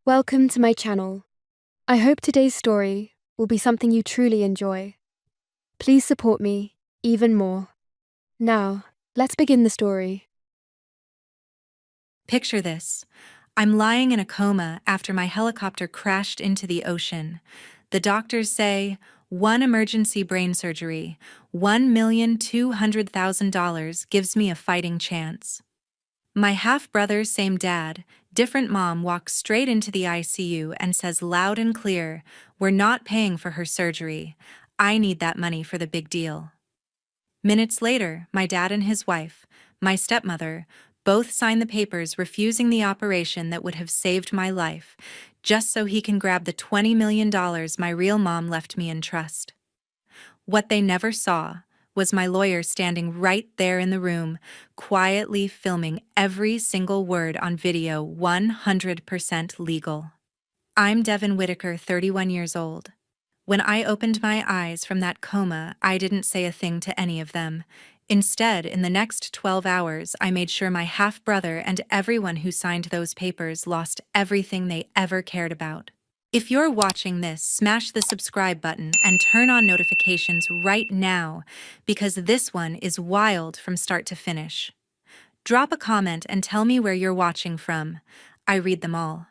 Welcome to my channel. I hope today's story will be something you truly enjoy. Please support me even more. Now, let's begin the story. Picture this. I'm lying in a coma after my helicopter crashed into the ocean. The doctors say, one emergency brain surgery, $1,200,000 gives me a fighting chance. My half-brother, same dad, different mom walks straight into the ICU and says loud and clear, "We're not paying for her surgery. I need that money for the big deal." Minutes later, my dad and his wife, my stepmother, both sign the papers refusing the operation that would have saved my life, just so he can grab the $20 million my real mom left me in trust. What they never saw was my lawyer standing right there in the room, quietly filming every single word on video, 100% legal. I'm Devin Whitaker, 31 years old. When I opened my eyes from that coma, I didn't say a thing to any of them. Instead, in the next 12 hours, I made sure my half-brother and everyone who signed those papers lost everything they ever cared about. If you're watching this, smash the subscribe button and turn on notifications right now, because this one is wild from start to finish. Drop a comment and tell me where you're watching from. I read them all.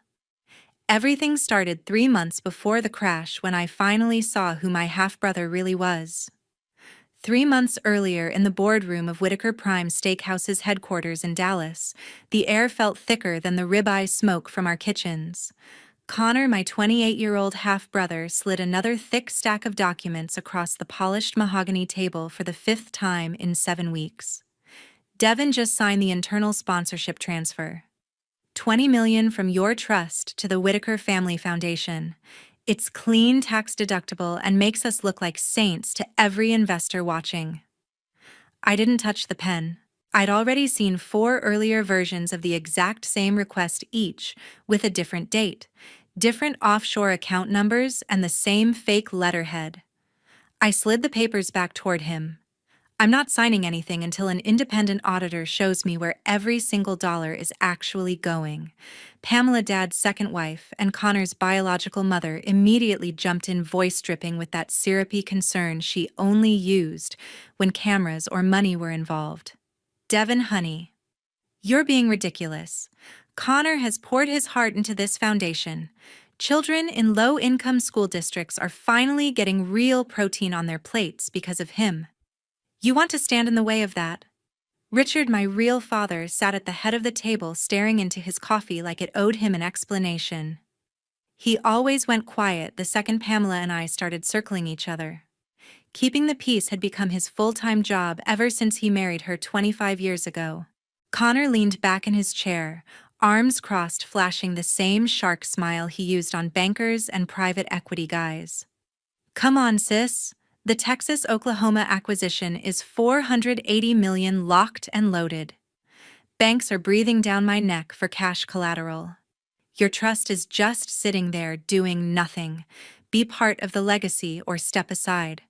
Everything started 3 months before the crash when I finally saw who my half-brother really was. 3 months earlier, in the boardroom of Whitaker Prime Steakhouse's headquarters in Dallas, the air felt thicker than the ribeye smoke from our kitchens. Connor, my 28-year-old half-brother, slid another thick stack of documents across the polished mahogany table for the 5th time in 7 weeks. Devin just signed the internal sponsorship transfer. $20 million from your trust to the Whitaker Family Foundation. It's clean, tax-deductible, and makes us look like saints to every investor watching. I didn't touch the pen. I'd already seen 4 earlier versions of the exact same request each, with a different date, different offshore account numbers, and the same fake letterhead. I slid the papers back toward him. I'm not signing anything until an independent auditor shows me where every single dollar is actually going. Pamela, Dad's second wife, and Connor's biological mother immediately jumped in, voice dripping with that syrupy concern she only used when cameras or money were involved. "Devin, honey, you're being ridiculous. Connor has poured his heart into this foundation. Children in low-income school districts are finally getting real protein on their plates because of him. You want to stand in the way of that?" Richard, my real father, sat at the head of the table staring into his coffee like it owed him an explanation. He always went quiet the second Pamela and I started circling each other. Keeping the peace had become his full-time job ever since he married her 25 years ago. Connor leaned back in his chair, arms crossed, flashing the same shark smile he used on bankers and private equity guys. "Come on, sis. The Texas-Oklahoma acquisition is $480 million locked and loaded. Banks are breathing down my neck for cash collateral. Your trust is just sitting there doing nothing. Be part of the legacy or step aside."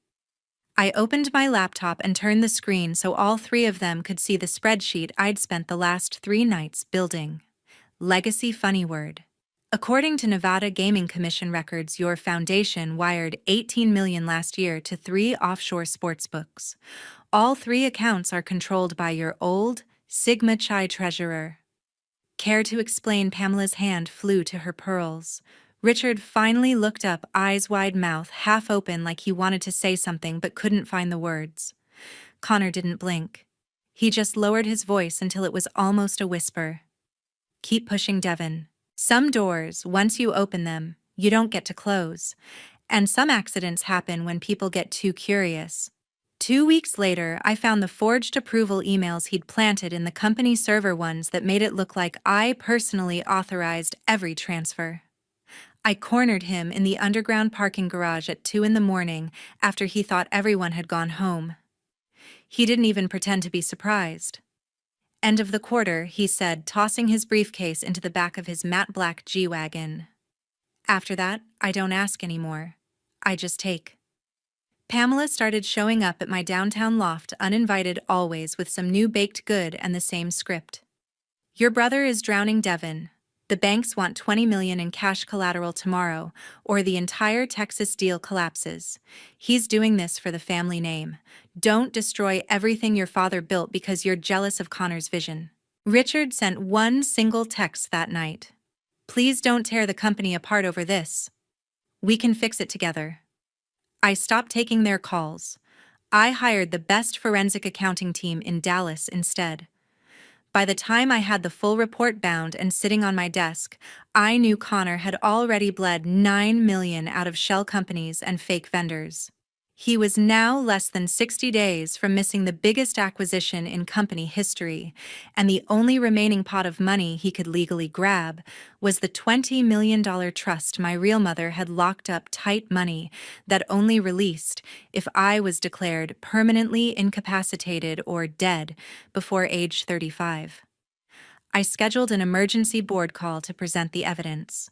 I opened my laptop and turned the screen so all 3 of them could see the spreadsheet I'd spent the last 3 nights building. Legacy, funny word. According to Nevada Gaming Commission records, your foundation wired $18 million last year to 3 offshore sportsbooks. All 3 accounts are controlled by your old Sigma Chi treasurer. Care to explain? Pamela's hand flew to her pearls. Richard finally looked up, eyes wide, mouth half open like he wanted to say something but couldn't find the words. Connor didn't blink. He just lowered his voice until it was almost a whisper. "Keep pushing, Devin. Some doors, once you open them, you don't get to close. And some accidents happen when people get too curious." 2 weeks later, I found the forged approval emails he'd planted in the company server, ones that made it look like I personally authorized every transfer. I cornered him in the underground parking garage at 2 in the morning after he thought everyone had gone home. He didn't even pretend to be surprised. "End of the quarter," he said, tossing his briefcase into the back of his matte black G-Wagon. After that, I don't ask anymore. I just take. Pamela started showing up at my downtown loft uninvited, always with some new baked good and the same script. "Your brother is drowning, Devin. The banks want $20 million in cash collateral tomorrow, or the entire Texas deal collapses. He's doing this for the family name. Don't destroy everything your father built because you're jealous of Connor's vision. Richard sent one single text that night. Please don't tear the company apart over this. We can fix it together. I stopped taking their calls. I hired the best forensic accounting team in Dallas instead. By the time I had the full report bound and sitting on my desk, I knew Connor had already bled $9 million out of shell companies and fake vendors. He was now less than 60 days from missing the biggest acquisition in company history, and the only remaining pot of money he could legally grab was the $20 million trust my real mother had locked up tight money that only released if I was declared permanently incapacitated or dead before age 35. I scheduled an emergency board call to present the evidence.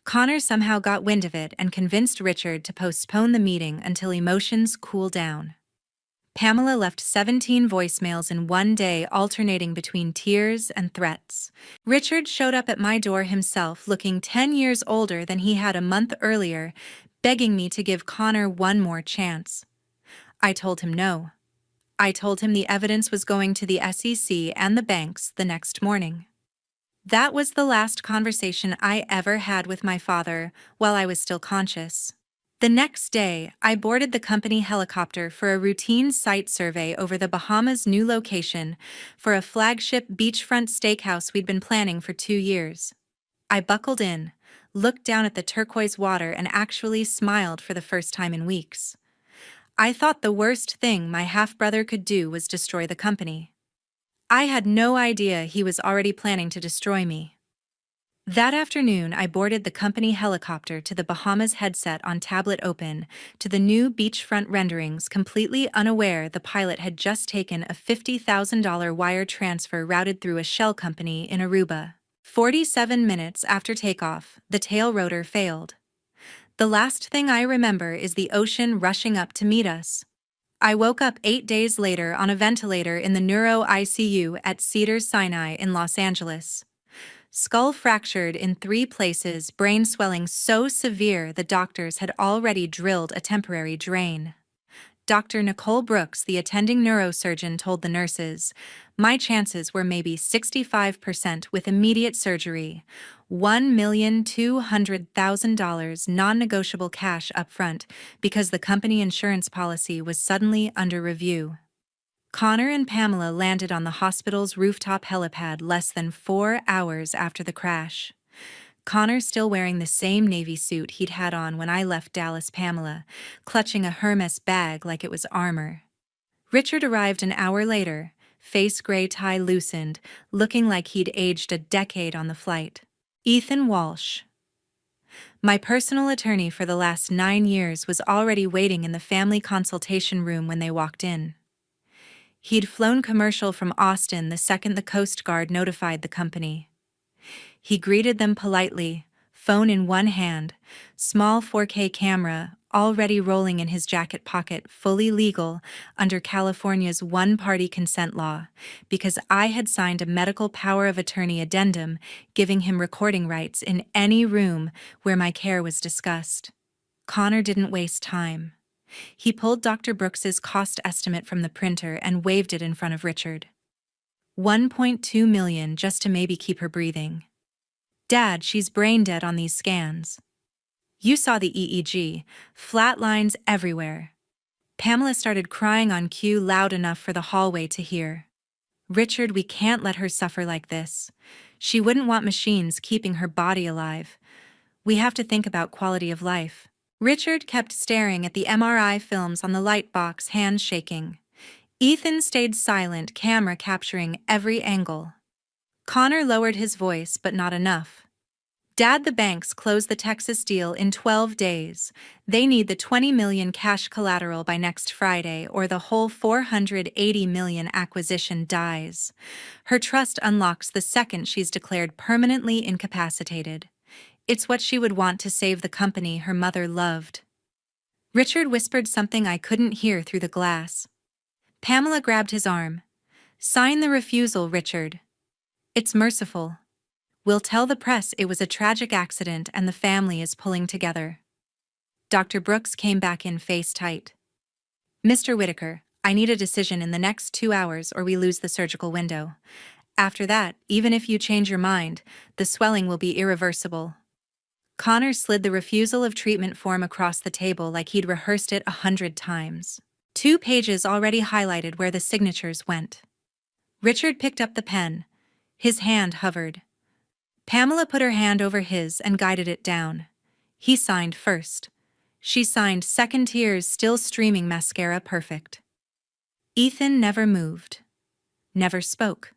Connor somehow got wind of it and convinced Richard to postpone the meeting until emotions cool down. Pamela left 17 voicemails in one day, alternating between tears and threats. Richard showed up at my door himself, looking 10 years older than he had a month earlier, begging me to give Connor one more chance. I told him no. I told him the evidence was going to the SEC and the banks the next morning. That was the last conversation I ever had with my father while I was still conscious. The next day, I boarded the company helicopter for a routine site survey over the Bahamas' new location for a flagship beachfront steakhouse we'd been planning for 2 years. I buckled in, looked down at the turquoise water, and actually smiled for the first time in weeks. I thought the worst thing my half-brother could do was destroy the company. I had no idea he was already planning to destroy me. That afternoon, I boarded the company helicopter to the Bahamas, headset on tablet open, to the new beachfront renderings, completely unaware the pilot had just taken a $50,000 wire transfer routed through a shell company in Aruba. 47 minutes after takeoff, the tail rotor failed. The last thing I remember is the ocean rushing up to meet us. I woke up 8 days later on a ventilator in the neuro ICU at Cedars-Sinai in Los Angeles. Skull fractured in 3 places, brain swelling so severe the doctors had already drilled a temporary drain. Dr. Nicole Brooks, the attending neurosurgeon, told the nurses, my chances were maybe 65% with immediate surgery, $1,200,000 non-negotiable cash up front because the company insurance policy was suddenly under review. Connor and Pamela landed on the hospital's rooftop helipad less than 4 hours after the crash. Connor still wearing the same navy suit he'd had on when I left Dallas, Pamela, clutching a Hermes bag like it was armor. Richard arrived an hour later, face gray tie loosened, looking like he'd aged a decade on the flight. Ethan Walsh, my personal attorney for the last 9 years, was already waiting in the family consultation room when they walked in. He'd flown commercial from Austin the second the Coast Guard notified the company. He greeted them politely, phone in one hand, small 4K camera already rolling in his jacket pocket, fully legal under California's one-party consent law, because I had signed a medical power of attorney addendum giving him recording rights in any room where my care was discussed. Connor didn't waste time. He pulled Dr. Brooks's cost estimate from the printer and waved it in front of Richard. $1.2 million just to maybe keep her breathing. Dad, she's brain dead on these scans. You saw the EEG, flat lines everywhere. Pamela started crying on cue, loud enough for the hallway to hear. Richard, we can't let her suffer like this. She wouldn't want machines keeping her body alive. We have to think about quality of life. Richard kept staring at the MRI films on the light box, hands shaking. Ethan stayed silent, camera capturing every angle. Connor lowered his voice, but not enough. Dad, the banks close the Texas deal in 12 days. They need the $20 million cash collateral by next Friday, or the whole $480 million acquisition dies. Her trust unlocks the second she's declared permanently incapacitated. It's what she would want to save the company her mother loved. Richard whispered something I couldn't hear through the glass. Pamela grabbed his arm. Sign the refusal, Richard. It's merciful. We'll tell the press it was a tragic accident and the family is pulling together. Dr. Brooks came back in face tight. Mr. Whitaker, I need a decision in the next 2 hours or we lose the surgical window. After that, even if you change your mind, the swelling will be irreversible. Connor slid the refusal of treatment form across the table like he'd rehearsed it 100 times. 2 pages already highlighted where the signatures went. Richard picked up the pen. His hand hovered. Pamela put her hand over his and guided it down. He signed first. She signed second, tears still streaming, mascara perfect. Ethan never moved. Never spoke.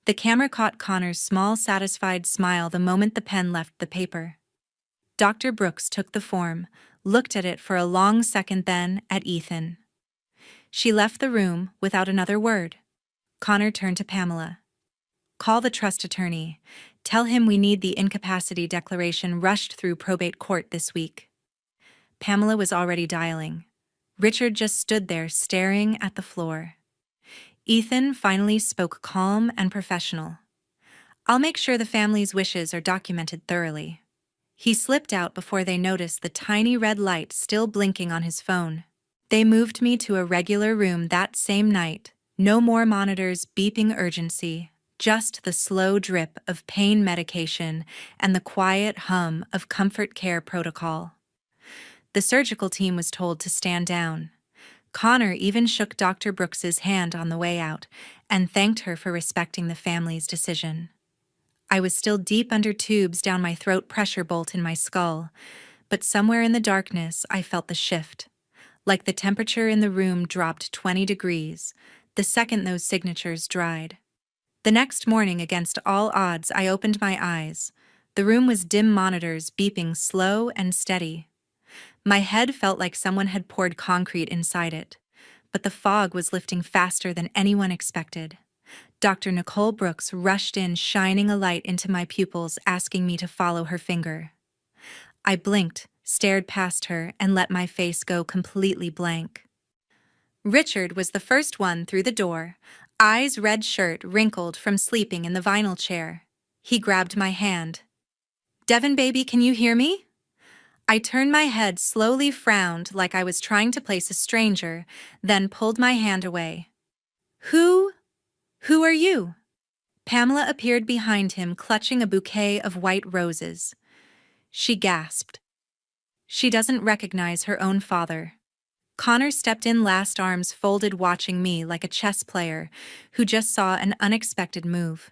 The camera caught Connor's small, satisfied smile the moment the pen left the paper. Dr. Brooks took the form, looked at it for a long second, then at Ethan. She left the room without another word. Connor turned to Pamela. Call the trust attorney. Tell him we need the incapacity declaration rushed through probate court this week. Pamela was already dialing. Richard just stood there staring at the floor. Ethan finally spoke calm and professional. I'll make sure the family's wishes are documented thoroughly. He slipped out before they noticed the tiny red light still blinking on his phone. They moved me to a regular room that same night. No more monitors beeping urgency, just the slow drip of pain medication and the quiet hum of comfort care protocol. The surgical team was told to stand down. Connor even shook Dr. Brooks's hand on the way out and thanked her for respecting the family's decision. I was still deep under tubes down my throat, pressure bolt in my skull, but somewhere in the darkness I felt the shift. Like the temperature in the room dropped 20 degrees, the second those signatures dried. The next morning, against all odds, I opened my eyes. The room was dim, monitors beeping slow and steady. My head felt like someone had poured concrete inside it, but the fog was lifting faster than anyone expected. Dr. Nicole Brooks rushed in, shining a light into my pupils, asking me to follow her finger. I blinked, stared past her, and let my face go completely blank. Richard was the first one through the door, eyes red, shirt wrinkled from sleeping in the vinyl chair. He grabbed my hand. Devin, baby, can you hear me? I turned my head, slowly frowned like I was trying to place a stranger, then pulled my hand away. Who are you? Pamela appeared behind him, clutching a bouquet of white roses. She gasped. She doesn't recognize her own father. Connor stepped in last, arms folded, watching me like a chess player who just saw an unexpected move.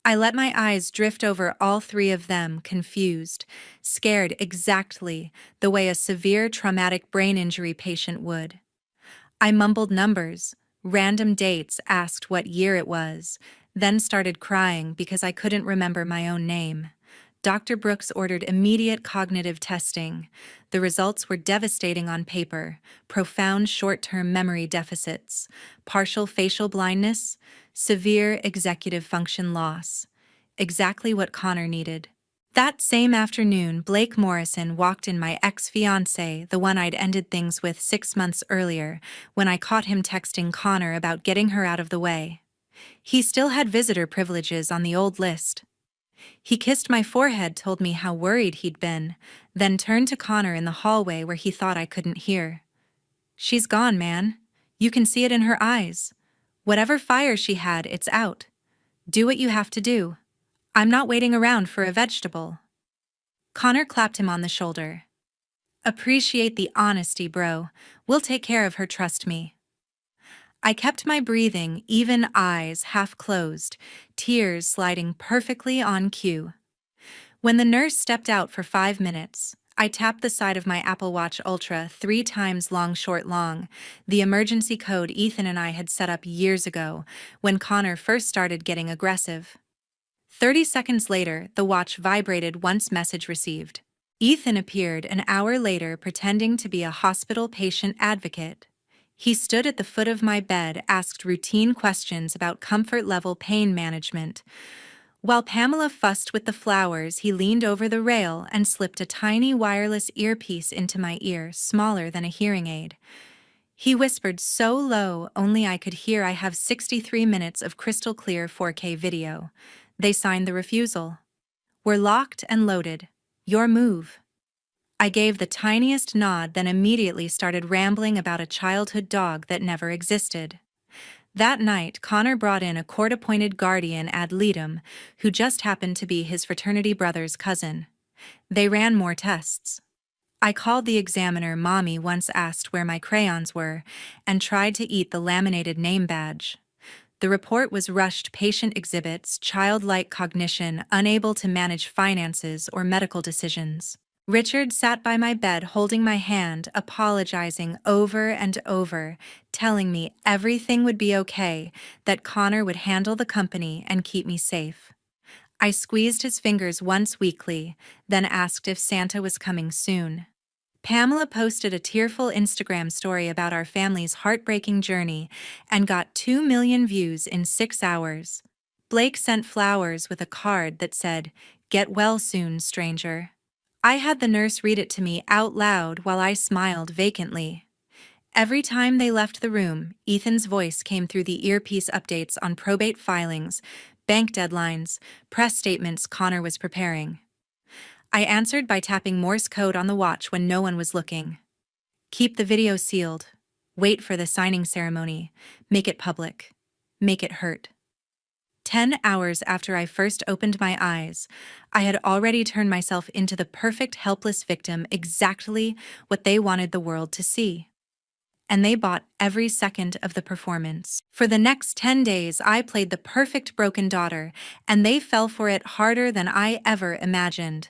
I let my eyes drift over all 3 of them, confused, scared, exactly the way a severe traumatic brain injury patient would. I mumbled numbers, random dates, asked what year it was, then started crying because I couldn't remember my own name. Dr. Brooks ordered immediate cognitive testing. The results were devastating on paper: profound short-term memory deficits, partial facial blindness, severe executive function loss. Exactly what Connor needed. That same afternoon, Blake Morrison walked in, my ex-fiancé, the one I'd ended things with 6 months earlier, when I caught him texting Connor about getting her out of the way. He still had visitor privileges on the old list. He kissed my forehead, told me how worried he'd been, then turned to Connor in the hallway where he thought I couldn't hear. She's gone, man. You can see it in her eyes. Whatever fire she had, it's out. Do what you have to do. I'm not waiting around for a vegetable. Connor clapped him on the shoulder. Appreciate the honesty, bro. We'll take care of her, trust me. I kept my breathing, even eyes half closed, tears sliding perfectly on cue. When the nurse stepped out for 5 minutes, I tapped the side of my Apple Watch Ultra 3 times, long, short, long, the emergency code Ethan and I had set up years ago when Connor first started getting aggressive. 30 seconds later, the watch vibrated once, message received. Ethan appeared an hour later, pretending to be a hospital patient advocate. He stood at the foot of my bed, asked routine questions about comfort level, pain management. While Pamela fussed with the flowers, he leaned over the rail and slipped a tiny wireless earpiece into my ear, smaller than a hearing aid. He whispered so low only I could hear, I have 63 minutes of crystal clear 4K video. They signed the refusal. We're locked and loaded. Your move. I gave the tiniest nod, then immediately started rambling about a childhood dog that never existed. That night, Connor brought in a court-appointed guardian ad litem who just happened to be his fraternity brother's cousin. They ran more tests. I called the examiner Mommy once asked where my crayons were and tried to eat the laminated name badge. The report was rushed patient exhibits, childlike cognition, unable to manage finances or medical decisions. Richard sat by my bed holding my hand, apologizing over and over, telling me everything would be okay, that Connor would handle the company and keep me safe. I squeezed his fingers once weakly, then asked if Santa was coming soon. Pamela posted a tearful Instagram story about our family's heartbreaking journey and got 2 million views in 6 hours. Blake sent flowers with a card that said, "Get well soon, stranger." I had the nurse read it to me out loud while I smiled vacantly. Every time they left the room, Ethan's voice came through the earpiece updates on probate filings, bank deadlines, press statements Connor was preparing. I answered by tapping Morse code on the watch when no one was looking. Keep the video sealed. Wait for the signing ceremony. Make it public. Make it hurt. 10 hours after I first opened my eyes, I had already turned myself into the perfect helpless victim, exactly what they wanted the world to see. And they bought every second of the performance. For the next 10 days, I played the perfect broken daughter, and they fell for it harder than I ever imagined.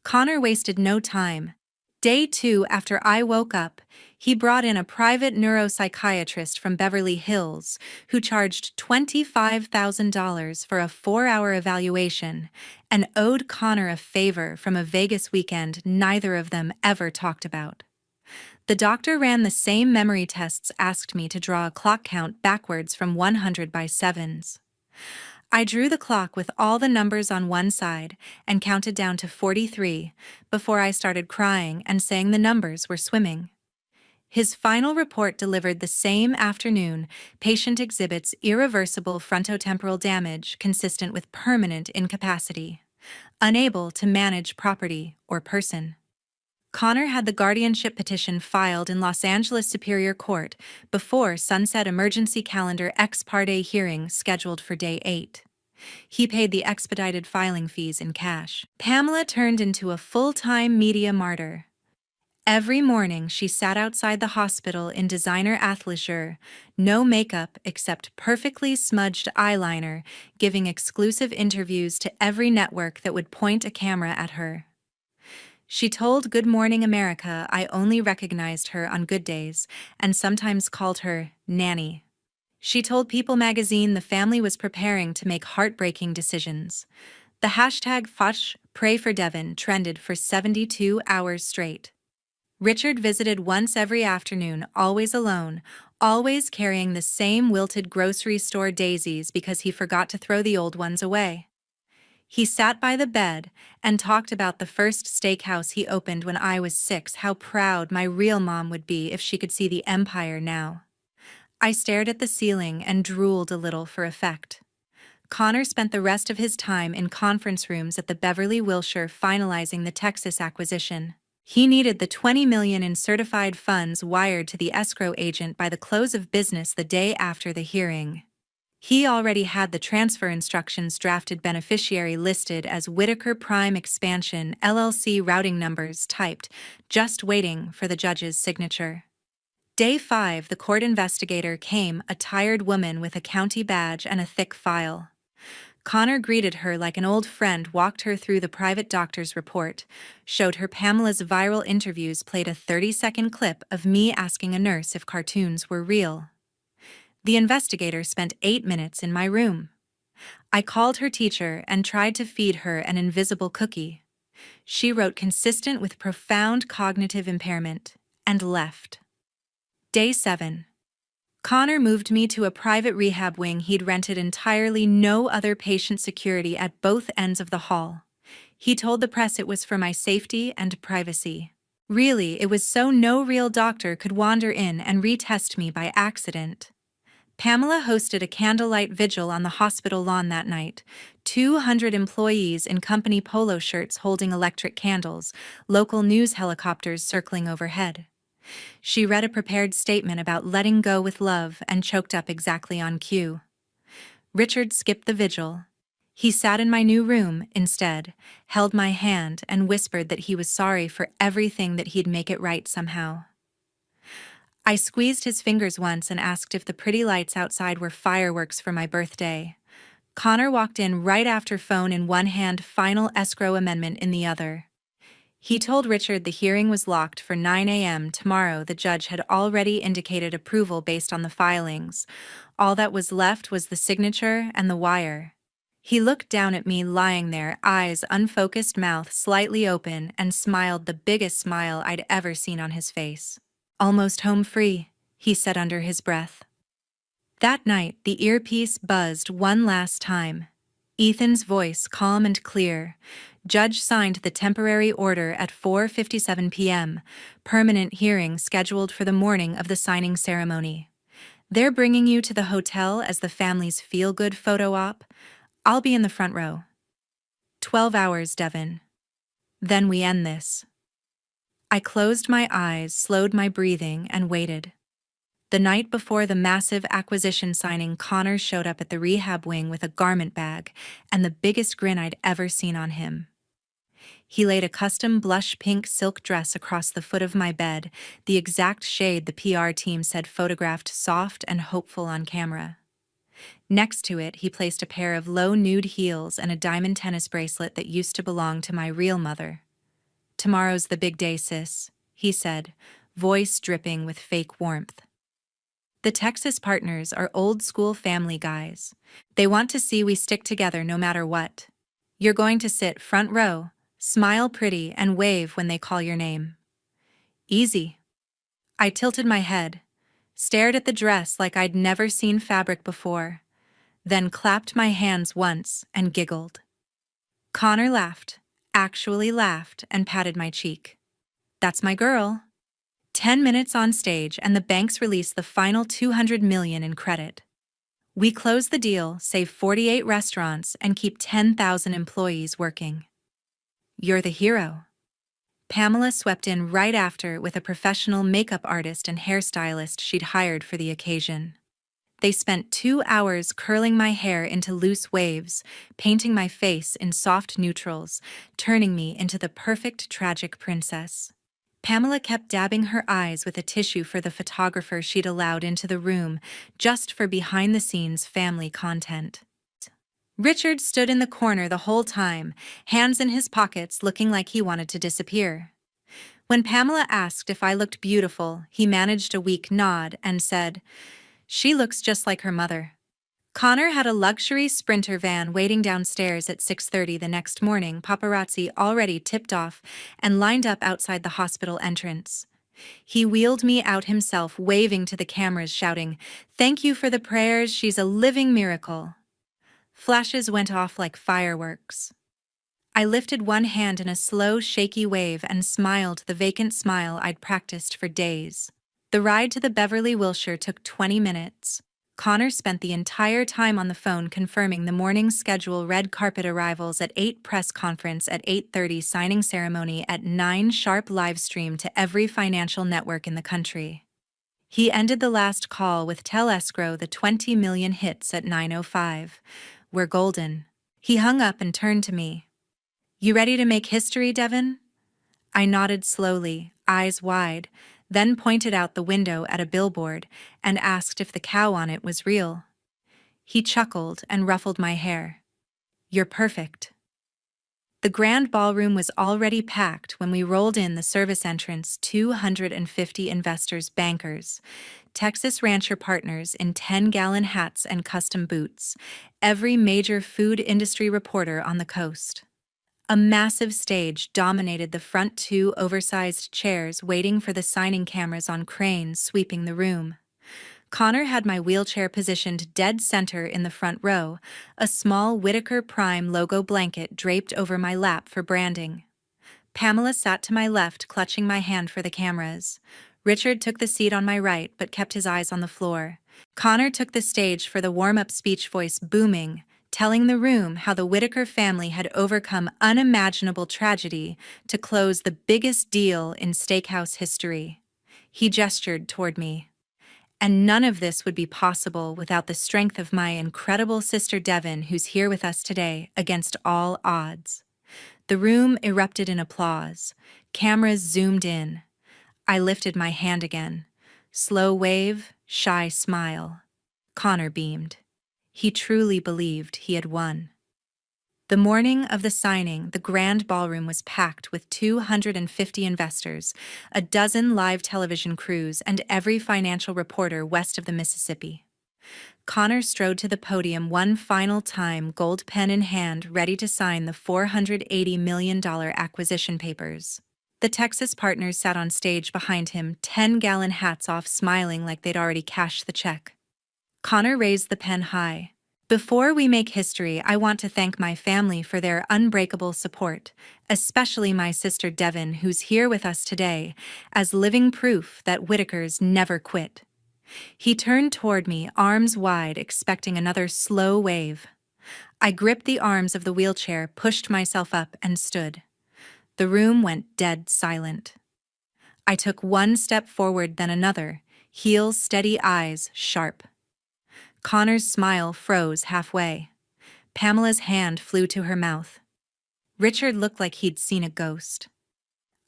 Connor wasted no time. Day 2 after I woke up, he brought in a private neuropsychiatrist from Beverly Hills who charged $25,000 for a 4-hour evaluation and owed Connor a favor from a Vegas weekend neither of them ever talked about. The doctor ran the same memory tests, asked me to draw a clock count backwards from 100 by 7s. I drew the clock with all the numbers on one side and counted down to 43 before I started crying and saying the numbers were swimming. His final report delivered the same afternoon. Patient exhibits irreversible frontotemporal damage consistent with permanent incapacity. Unable to manage property or person. Connor had the guardianship petition filed in Los Angeles Superior Court before Sunset Emergency Calendar ex parte hearing scheduled for Day 8. He paid the expedited filing fees in cash. Pamela turned into a full-time media martyr. Every morning she sat outside the hospital in designer athleisure, no makeup except perfectly smudged eyeliner, giving exclusive interviews to every network that would point a camera at her. She told Good Morning America I only recognized her on good days, and sometimes called her Nanny. She told People magazine the family was preparing to make heartbreaking decisions. The hashtag #FOSH Pray for Devon trended for 72 hours straight. Richard visited once every afternoon, always alone, always carrying the same wilted grocery store daisies because he forgot to throw the old ones away. He sat by the bed and talked about the first steakhouse he opened when I was 6, how proud my real mom would be if she could see the empire now. I stared at the ceiling and drooled a little for effect. Connor spent the rest of his time in conference rooms at the Beverly Wilshire finalizing the Texas acquisition. He needed the $20 million in certified funds wired to the escrow agent by the close of business the day after the hearing. He already had the transfer instructions drafted, beneficiary listed as Whitaker Prime Expansion LLC, routing numbers typed, just waiting for the judge's signature. Day 5, the court investigator came, a tired woman with a county badge and a thick file. Connor greeted her like an old friend, walked her through the private doctor's report, showed her Pamela's viral interviews, played a 30-second clip of me asking a nurse if cartoons were real. The investigator spent 8 minutes in my room. I called her teacher and tried to feed her an invisible cookie. She wrote consistent with profound cognitive impairment and left. Day 7. Connor moved me to a private rehab wing he'd rented entirely, no other patient security at both ends of the hall. He told the press it was for my safety and privacy. Really, it was so no real doctor could wander in and retest me by accident. Pamela hosted a candlelight vigil on the hospital lawn that night. 200 employees in company polo shirts holding electric candles, local news helicopters circling overhead. She read a prepared statement about letting go with love and choked up exactly on cue. Richard skipped the vigil. He sat in my new room instead, held my hand, and whispered that he was sorry for everything, that he'd make it right somehow. I squeezed his fingers once and asked if the pretty lights outside were fireworks for my birthday. Connor walked in right after, phone in one hand, final escrow amendment in the other. He told Richard the hearing was locked for 9 a.m. tomorrow. The judge had already indicated approval based on the filings. All that was left was the signature and the wire. He looked down at me lying there, eyes unfocused, mouth slightly open, and smiled the biggest smile I'd ever seen on his face. "Almost home free," he said under his breath. That night, the earpiece buzzed one last time. Ethan's voice calm and clear. Judge signed the temporary order at 4:57 p.m., permanent hearing scheduled for the morning of the signing ceremony. "They're bringing you to the hotel as the family's feel-good photo op. I'll be in the front row." 12 hours, Devin. Then we end this. I closed my eyes, slowed my breathing, and waited. The night before the massive acquisition signing, Connor showed up at the rehab wing with a garment bag and the biggest grin I'd ever seen on him. He laid a custom blush pink silk dress across the foot of my bed, the exact shade the PR team said photographed soft and hopeful on camera. Next to it, he placed a pair of low nude heels and a diamond tennis bracelet that used to belong to my real mother. "Tomorrow's the big day, sis," he said, voice dripping with fake warmth. "The Texas partners are old-school family guys. They want to see we stick together no matter what. You're going to sit front row, smile pretty, and wave when they call your name." "Easy." I tilted my head, stared at the dress like I'd never seen fabric before, then clapped my hands once and giggled. Connor laughed, actually laughed, and patted my cheek. "That's my girl." 10 minutes on stage and the banks release the final $200 million in credit. We close the deal, save 48 restaurants, and keep 10,000 employees working. "You're the hero." Pamela swept in right after with a professional makeup artist and hairstylist she'd hired for the occasion. They spent 2 hours curling my hair into loose waves, painting my face in soft neutrals, turning me into the perfect tragic princess. Pamela kept dabbing her eyes with a tissue for the photographer she'd allowed into the room, just for behind-the-scenes family content. Richard stood in the corner the whole time, hands in his pockets, looking like he wanted to disappear. When Pamela asked if I looked beautiful, he managed a weak nod and said, "She looks just like her mother." Connor had a luxury Sprinter van waiting downstairs at 6:30 the next morning, paparazzi already tipped off and lined up outside the hospital entrance. He wheeled me out himself, waving to the cameras, shouting, "Thank you for the prayers, she's a living miracle." Flashes went off like fireworks. I lifted one hand in a slow, shaky wave and smiled the vacant smile I'd practiced for days. The ride to the Beverly Wilshire took 20 minutes. Connor spent the entire time on the phone confirming the morning's schedule: red carpet arrivals at 8, press conference at 8:30, signing ceremony at 9 sharp, live stream to every financial network in the country. He ended the last call with "Tell escrow the 20 million hits at 9:05. We're golden." He hung up and turned to me. "You ready to make history, Devin?" I nodded slowly, eyes wide, then pointed out the window at a billboard and asked if the cow on it was real. He chuckled and ruffled my hair. "You're perfect." The grand ballroom was already packed when we rolled in the service entrance. 250 investors, bankers, Texas rancher partners in 10-gallon hats and custom boots, every major food industry reporter on the coast. A massive stage dominated the front, 2 oversized chairs waiting for the signing, cameras on cranes sweeping the room. Connor had my wheelchair positioned dead center in the front row, a small Whitaker Prime logo blanket draped over my lap for branding. Pamela sat to my left, clutching my hand for the cameras. Richard took the seat on my right but kept his eyes on the floor. Connor took the stage for the warm-up speech, voice booming, telling the room how the Whitaker family had overcome unimaginable tragedy to close the biggest deal in steakhouse history. He gestured toward me. And none of this would be possible without the strength of my incredible sister Devin, who's here with us today, against all odds. The room erupted in applause. Cameras zoomed in. I lifted my hand again. Slow wave, shy smile. Connor beamed. He truly believed he had won. The morning of the signing, the grand ballroom was packed with 250 investors, a dozen live television crews, and every financial reporter west of the Mississippi. Connor strode to the podium one final time, gold pen in hand, ready to sign the $480 million acquisition papers. The Texas partners sat on stage behind him, 10-gallon hats off, smiling like they'd already cashed the check. Connor raised the pen high. Before we make history, I want to thank my family for their unbreakable support, especially my sister Devin, who's here with us today, as living proof that Whitakers never quit. He turned toward me, arms wide, expecting another slow wave. I gripped the arms of the wheelchair, pushed myself up, and stood. The room went dead silent. I took one step forward, then another, heels steady, eyes sharp. Connor's smile froze halfway. Pamela's hand flew to her mouth. Richard looked like he'd seen a ghost.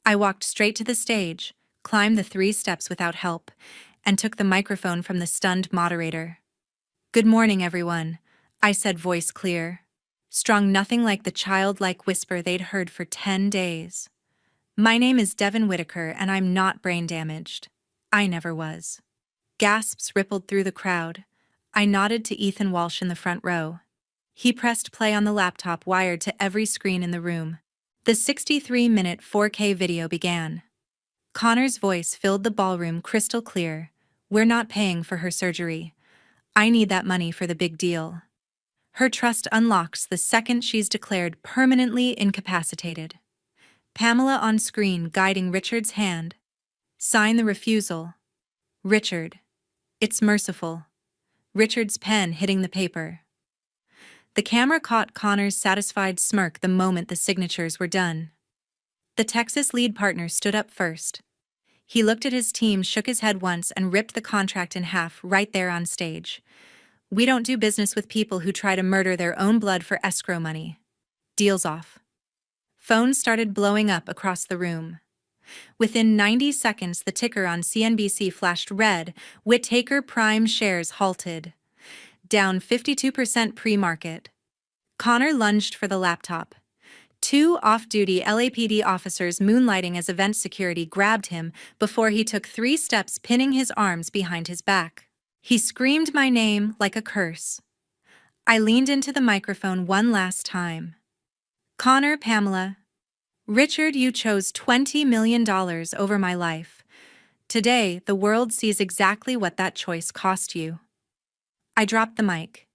I walked straight to the stage, climbed the 3 steps without help, and took the microphone from the stunned moderator. "Good morning, everyone," I said, voice clear. Strong, nothing like the childlike whisper they'd heard for 10 days. "My name is Devin Whitaker, and I'm not brain damaged. I never was." Gasps rippled through the crowd. I nodded to Ethan Walsh in the front row. He pressed play on the laptop wired to every screen in the room. The 63-minute 4K video began. Connor's voice filled the ballroom crystal clear. "We're not paying for her surgery. I need that money for the big deal. Her trust unlocks the second she's declared permanently incapacitated." Pamela on screen guiding Richard's hand. "Sign the refusal." "Richard. It's merciful." Richard's pen hitting the paper. The camera caught Connor's satisfied smirk the moment the signatures were done. The Texas lead partner stood up first. He looked at his team, shook his head once, and ripped the contract in half right there on stage. "We don't do business with people who try to murder their own blood for escrow money. Deal's off." Phones started blowing up across the room. Within 90 seconds, the ticker on CNBC flashed red. Whitaker Prime shares halted. Down 52% pre-market. Connor lunged for the laptop. 2 off-duty LAPD officers moonlighting as event security grabbed him before he took 3 steps, pinning his arms behind his back. He screamed my name like a curse. I leaned into the microphone one last time. "Connor, Pamela. Richard, you chose $20 million over my life. Today, the world sees exactly what that choice cost you." I dropped the mic.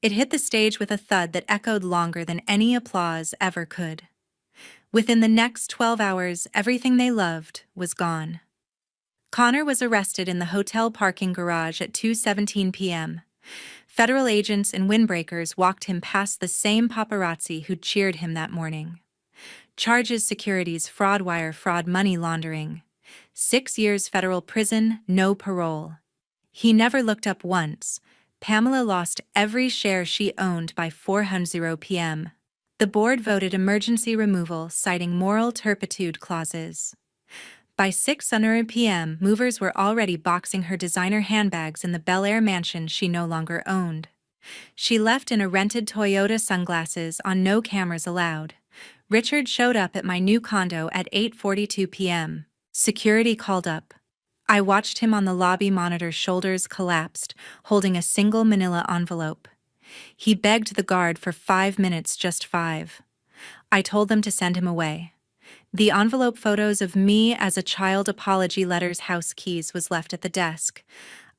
It hit the stage with a thud that echoed longer than any applause ever could. Within the next 12 hours, everything they loved was gone. Connor was arrested in the hotel parking garage at 2:17 p.m. Federal agents and windbreakers walked him past the same paparazzi who'd cheered him that morning. Charges: securities fraud, wire fraud, money laundering. 6 years federal prison, no parole. He never looked up once. Pamela lost every share she owned by 4:00 p.m. The board voted emergency removal, citing moral turpitude clauses. By 6:00 p.m., movers were already boxing her designer handbags in the Bel Air mansion she no longer owned. She left in a rented Toyota, sunglasses on, no cameras allowed. Richard showed up at my new condo at 8:42 p.m. Security called up. I watched him on the lobby monitor, shoulders collapsed, holding a single manila envelope. He begged the guard for 5 minutes, just 5. I told them to send him away. The envelope, photos of me as a child, apology letters, house keys, was left at the desk.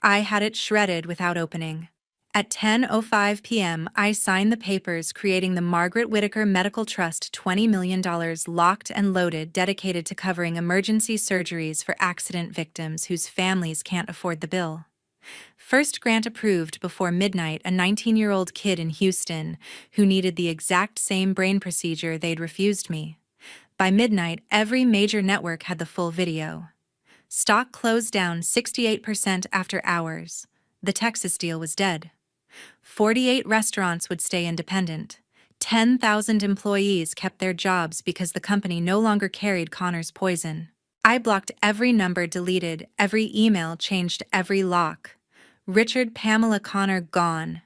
I had it shredded without opening. At 10:05 p.m., I signed the papers creating the Margaret Whitaker Medical Trust, $20 million locked and loaded, dedicated to covering emergency surgeries for accident victims whose families can't afford the bill. First grant approved before midnight, a 19-year-old kid in Houston who needed the exact same brain procedure they'd refused me. By midnight, every major network had the full video. Stock closed down 68% after hours. The Texas deal was dead. 48 restaurants would stay independent. 10,000 employees kept their jobs because the company no longer carried Connor's poison. I blocked every number, deleted every email, changed every lock. Richard, Pamela, Connor gone.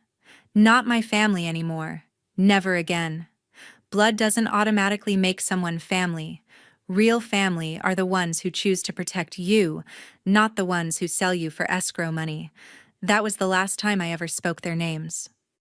Not my family anymore. Never again. Blood doesn't automatically make someone family. Real family are the ones who choose to protect you, not the ones who sell you for escrow money. That was the last time I ever spoke their names.